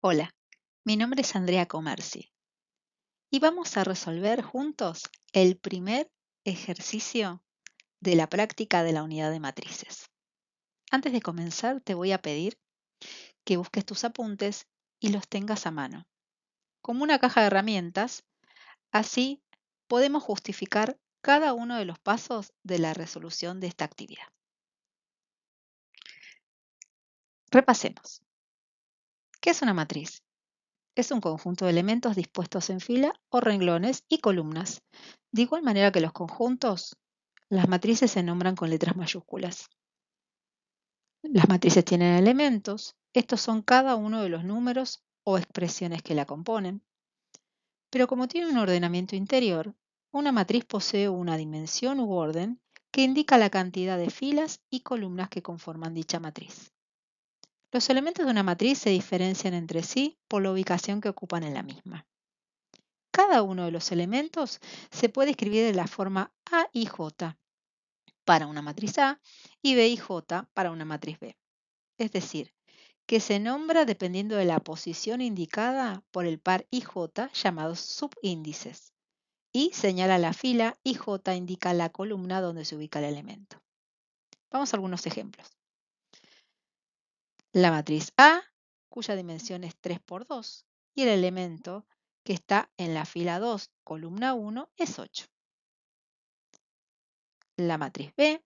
Hola, mi nombre es Andrea Comerci y vamos a resolver juntos el primer ejercicio de la práctica de la unidad de matrices. Antes de comenzar, te voy a pedir que busques tus apuntes y los tengas a mano, como una caja de herramientas, así podemos justificar cada uno de los pasos de la resolución de esta actividad. Repasemos. ¿Qué es una matriz? Es un conjunto de elementos dispuestos en fila o renglones y columnas. De igual manera que los conjuntos, las matrices se nombran con letras mayúsculas. Las matrices tienen elementos. Estos son cada uno de los números o expresiones que la componen. Pero como tiene un ordenamiento interior, una matriz posee una dimensión u orden que indica la cantidad de filas y columnas que conforman dicha matriz. Los elementos de una matriz se diferencian entre sí por la ubicación que ocupan en la misma. Cada uno de los elementos se puede escribir de la forma A y J para una matriz A y B y J para una matriz B. Es decir, que se nombra dependiendo de la posición indicada por el par IJ llamados subíndices. Y señala la fila y J indica la columna donde se ubica el elemento. Vamos a algunos ejemplos. La matriz A, cuya dimensión es 3 por 2, y el elemento que está en la fila 2, columna 1, es 8. La matriz B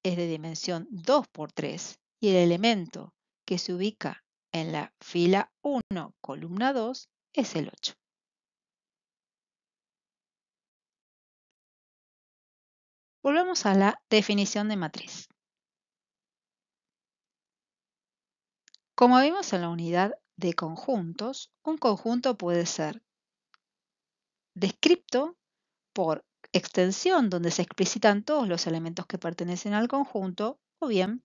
es de dimensión 2 por 3 y el elemento que se ubica en la fila 1, columna 2, es el 8. Volvemos a la definición de matriz. Como vimos en la unidad de conjuntos, un conjunto puede ser descrito por extensión, donde se explicitan todos los elementos que pertenecen al conjunto, o bien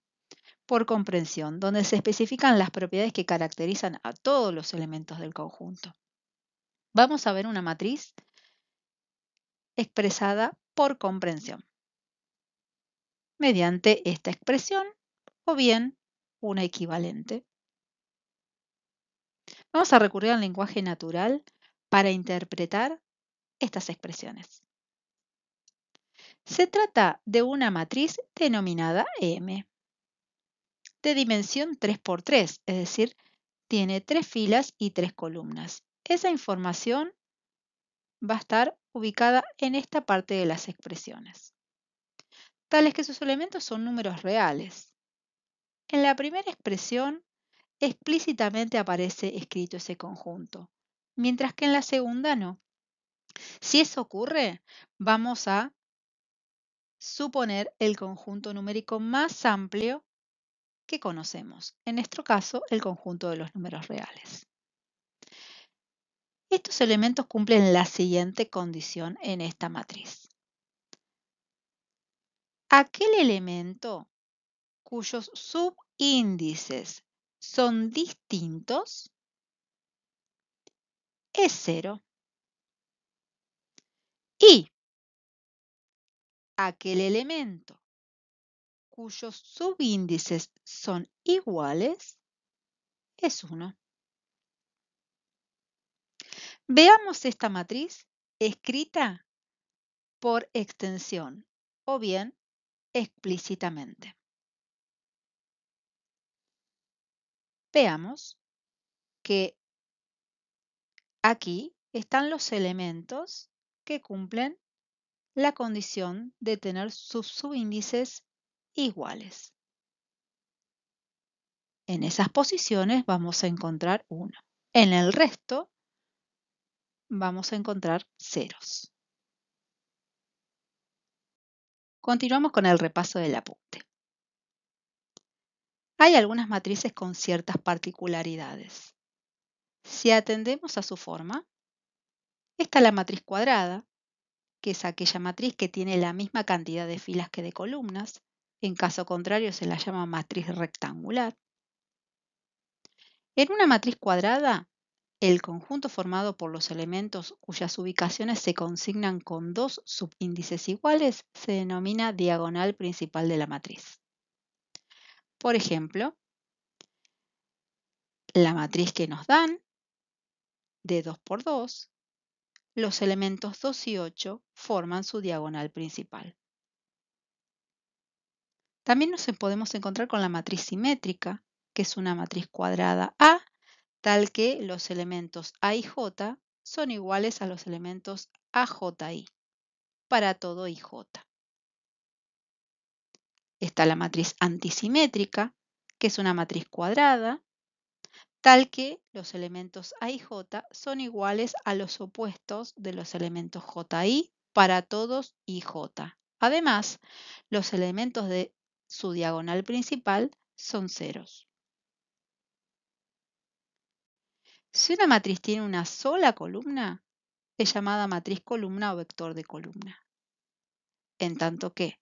por comprensión, donde se especifican las propiedades que caracterizan a todos los elementos del conjunto. Vamos a ver una matriz expresada por comprensión, mediante esta expresión o bien una equivalente. Vamos a recurrir al lenguaje natural para interpretar estas expresiones. Se trata de una matriz denominada M, de dimensión 3 por 3, es decir, tiene 3 filas y 3 columnas. Esa información va a estar ubicada en esta parte de las expresiones, tales que sus elementos son números reales. En la primera expresión, explícitamente aparece escrito ese conjunto, mientras que en la segunda no. Si eso ocurre, vamos a suponer el conjunto numérico más amplio que conocemos, en nuestro caso el conjunto de los números reales. Estos elementos cumplen la siguiente condición en esta matriz. Aquel elemento cuyos subíndices son distintos es 0. Y aquel elemento cuyos subíndices son iguales es 1. Veamos esta matriz escrita por extensión o bien explícitamente. Veamos que aquí están los elementos que cumplen la condición de tener sus subíndices iguales. En esas posiciones vamos a encontrar 1. En el resto vamos a encontrar ceros. Continuamos con el repaso del apunte. Hay algunas matrices con ciertas particularidades. Si atendemos a su forma, está la matriz cuadrada, que es aquella matriz que tiene la misma cantidad de filas que de columnas. En caso contrario se la llama matriz rectangular. En una matriz cuadrada, el conjunto formado por los elementos cuyas ubicaciones se consignan con 2 subíndices iguales se denomina diagonal principal de la matriz. Por ejemplo, la matriz que nos dan, de 2 por 2, los elementos 2 y 8 forman su diagonal principal. También nos podemos encontrar con la matriz simétrica, que es una matriz cuadrada A, tal que los elementos A y J son iguales a los elementos AJI para todo IJ. Está la matriz antisimétrica, que es una matriz cuadrada, tal que los elementos A y J son iguales a los opuestos de los elementos JI para todos IJ. Además, los elementos de su diagonal principal son ceros. Si una matriz tiene una sola columna, es llamada matriz columna o vector de columna. En tanto que,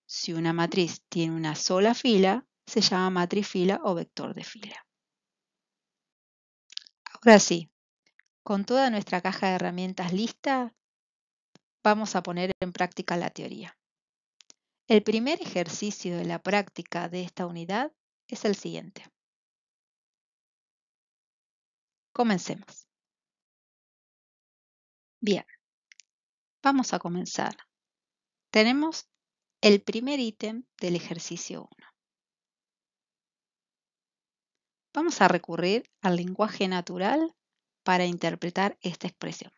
si una matriz tiene una sola fila, se llama matriz fila o vector de fila. Ahora sí, con toda nuestra caja de herramientas lista, vamos a poner en práctica la teoría. El primer ejercicio de la práctica de esta unidad es el siguiente. Comencemos. Bien, vamos a comenzar. Tenemos el primer ítem del ejercicio 1. Vamos a recurrir al lenguaje natural para interpretar esta expresión.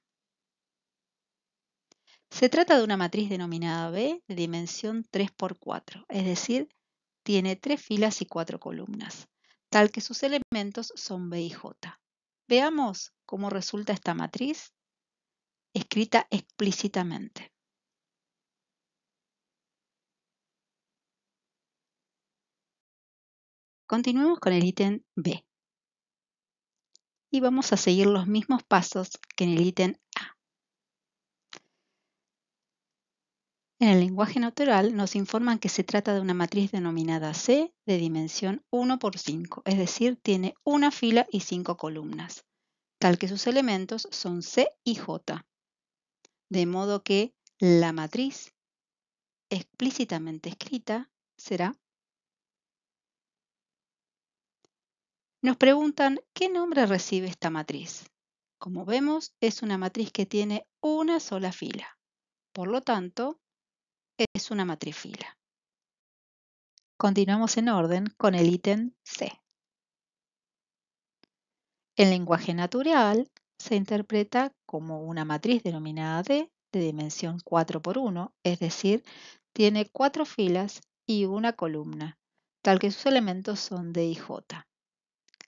Se trata de una matriz denominada B de dimensión 3 por 4, es decir, tiene 3 filas y 4 columnas, tal que sus elementos son B y J. Veamos cómo resulta esta matriz escrita explícitamente. Continuemos con el ítem B y vamos a seguir los mismos pasos que en el ítem A. En el lenguaje natural nos informan que se trata de una matriz denominada C de dimensión 1 por 5, es decir, tiene una fila y 5 columnas, tal que sus elementos son C y J. De modo que la matriz explícitamente escrita será. Nos preguntan qué nombre recibe esta matriz. Como vemos, es una matriz que tiene una sola fila. Por lo tanto, es una matriz fila. Continuamos en orden con el ítem C. El lenguaje natural se interpreta como una matriz denominada D de dimensión 4 por 1, es decir, tiene 4 filas y una columna, tal que sus elementos son D y J.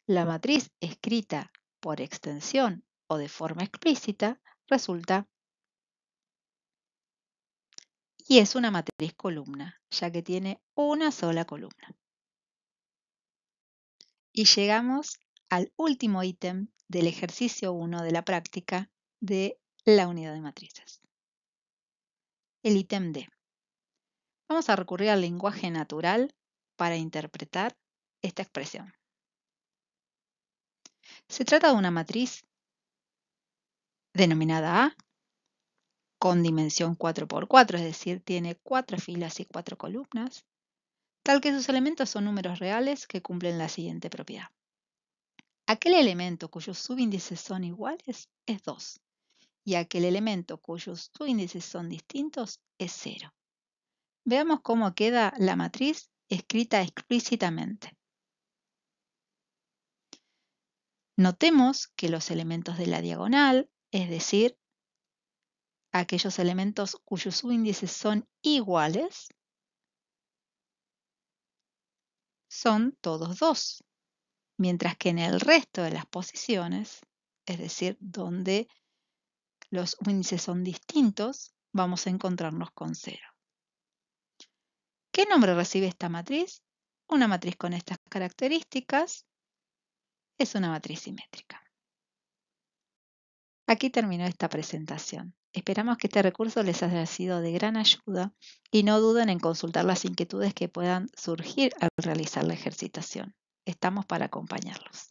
La matriz escrita por extensión o de forma explícita resulta y es una matriz columna, ya que tiene una sola columna. Y llegamos al último ítem del ejercicio 1 de la práctica de la unidad de matrices. El ítem D. Vamos a recurrir al lenguaje natural para interpretar esta expresión. Se trata de una matriz denominada A con dimensión 4 por 4, es decir, tiene 4 filas y 4 columnas, tal que sus elementos son números reales que cumplen la siguiente propiedad. Aquel elemento cuyos subíndices son iguales es 2 y aquel elemento cuyos subíndices son distintos es 0. Veamos cómo queda la matriz escrita explícitamente. Notemos que los elementos de la diagonal, es decir, aquellos elementos cuyos subíndices son iguales, son todos 2, mientras que en el resto de las posiciones, es decir, donde los índices son distintos, vamos a encontrarnos con 0. ¿Qué nombre recibe esta matriz? Una matriz con estas características es una matriz simétrica. Aquí terminó esta presentación. Esperamos que este recurso les haya sido de gran ayuda y no duden en consultar las inquietudes que puedan surgir al realizar la ejercitación. Estamos para acompañarlos.